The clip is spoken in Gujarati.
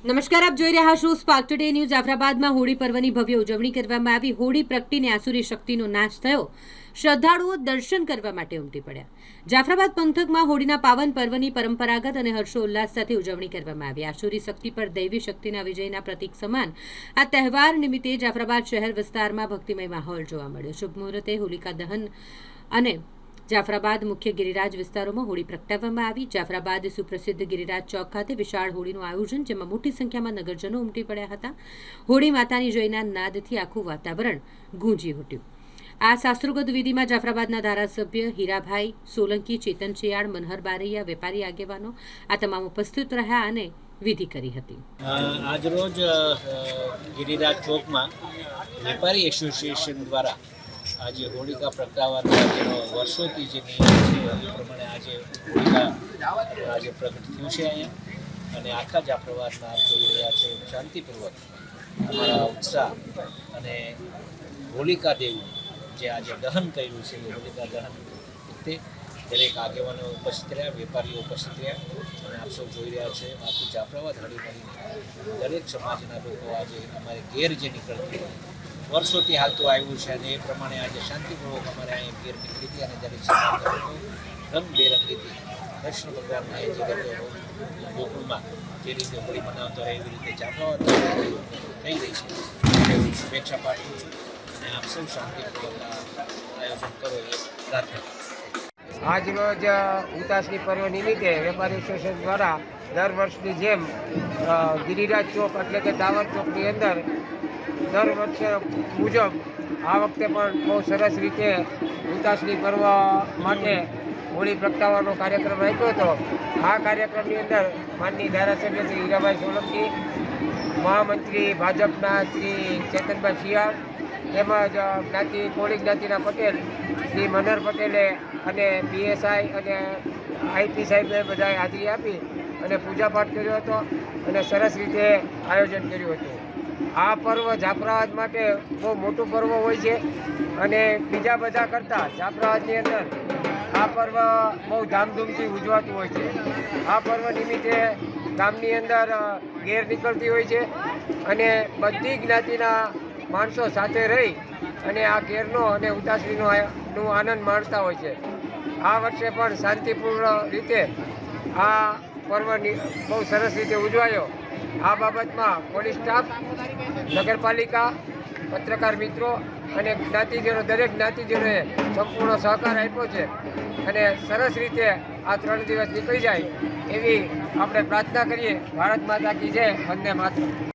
નમસ્કાર, આપ જોઈ રહ્યા છો સ્પાર્ક ટુડે ન્યૂઝ। જાફરાબાદમાં હોળી પર્વની ભવ્ય ઉજવણી કરવામાં આવી। હોળી પ્રગટીને આસુરી શક્તિનો નાશ થયો। શ્રદ્ધાળુઓ દર્શન કરવા માટે ઉમટી પડ્યા। જાફરાબાદ પંથકમાં હોળીના પાવન પર્વની પરંપરાગત અને હર્ષોલ્લાસ સાથે ઉજવણી કરવામાં આવી। આસુરી શક્તિ પર દૈવી શક્તિના વિજયના પ્રતીક સમાન આ તહેવાર નિમિત્તે જાફરાબાદ શહેર વિસ્તારમાં ભક્તિમય માહોલ જોવા મળ્યો। શુભ મુહૂર્તે હોલિકા દહન અને જાફરાબાદ મુખ્ય ગિરિરાજ વિસ્તારોમાં હોળી પ્રગટાવવામાં આવી। જાફરાબાદ સુપ્રસિદ્ધ ગિરિરાજ ચોક ખાતે વિશાળ હોળીનું આયોજન, જેમાં મોટી સંખ્યામાં નગરજનો ઉમટી પડ્યા હતા। હોળી માતાની જયના નાદથી આખું વાતાવરણ ગૂંજી ઉઠ્યું। આ શાસ્ત્રોક્ત વિધિમાં જાફરાબાદના ધારાસભ્ય હીરાભાઈ સોલંકી, ચેતન ચિયાડ, મનહર બારૈયા, વેપારી આગેવાનો આ તમામ ઉપસ્થિત રહ્યા અને વિધિ કરી હતી। આજરોજ ગિરિરાજ ચોકમાં વેપારી એસોસિએશન દ્વારા આજે હોળિકા પ્રગટાવવાના જેનો વર્ષોથી જે નિયમ છે એ પ્રમાણે આજે હોળિકા આજે પ્રગટ થયું છે અહીંયા, અને આખા જાફરાબાદમાં આપ જોઈ રહ્યા છો શાંતિપૂર્વક અમારા ઉત્સાહ અને હોલિકા દેવી જે આજે દહન કર્યું છે એ હોલિકા દહન વખતે દરેક આગેવાનો ઉપસ્થિત રહ્યા, વેપારીઓ ઉપસ્થિત રહ્યા, અને આપ સૌ જોઈ રહ્યા છે આખું જાફરાબાદ હળીમળીને દરેક સમાજના લોકો આજે અમારે ઘેર જે નીકળતી વર્ષોથી હાલતું આવ્યું છે, અને એ પ્રમાણે આજે શાંતિપૂર્વક અમારે અહીંયા ઘેર નીકળી હતી, અને દરેક સમાજના લોકો રંગબેરંગીથી કૃષ્ણ ભગવાનના એ જે રીતે ગોકુળમાં જે રીતે હોળી મનાવતો હોય એવી રીતે જાફરાબાદ થઈ રહી છે એવી શુભેચ્છા પાઠવું છું, અને આપ સૌ શાંતિપૂર્વક આયોજન કરો એ પ્રાર્થના કરું છું। આજરોજ ઉતાસની પર્વ નિમિત્તે વેપારી એસોસિએશન દ્વારા દર વર્ષની જેમ ગિરિરાજ ચોક એટલે કે ટાવર ચોકની અંદર દર વર્ષે મુજબ આ વખતે પણ બહુ સરસ રીતે ઉતાસની પર્વ માટે હોળી પ્રગટાવવાનો કાર્યક્રમ રાખ્યો હતો। આ કાર્યક્રમની અંદર માનનીય ધારાસભ્ય શ્રી હીરાભાઈ સોલંકી, મહામંત્રી ભાજપના શ્રી ચેતનભાઈ ચિયાડ, તેમજ કોળી જ્ઞાતિના પટેલ શ્રી મનહર પટેલે અને પીએસઆઈ અને આઈપી સાહેબે બધાએ હાજરી આપી અને પૂજાપાઠ કર્યો હતો અને સરસ રીતે આયોજન કર્યું હતું। આ પર્વ જાફરાબાદ માટે બહુ મોટું પર્વ હોય છે, અને બીજા બધા કરતાં જાફરાબાદની અંદર આ પર્વ બહુ ધામધૂમથી ઉજવાતું હોય છે। આ પર્વ નિમિત્તે ગામની અંદર ઘેર નીકળતી હોય છે, અને બધી જ્ઞાતિના માણસો સાથે રહી અને આ ઘેરનો અને ઉતાસણીનો આનંદ માણતા હોય છે। આ વર્ષે પણ શાંતિપૂર્ણ રીતે આ પર્વ બહુ સરસ રીતે ઉજવાયો। આ બાબતમાં પોલીસ સ્ટાફ, નગરપાલિકા, પત્રકાર મિત્રો અને જ્ઞાતિજનો દરેક જ્ઞાતિજનોએ સંપૂર્ણ સહકાર આપ્યો છે, અને સરસ રીતે આ 3 દિવસ નીકળી જાય એવી આપણે પ્રાર્થના કરીએ। ભારત માતા કી જય, વંદે માતરમ।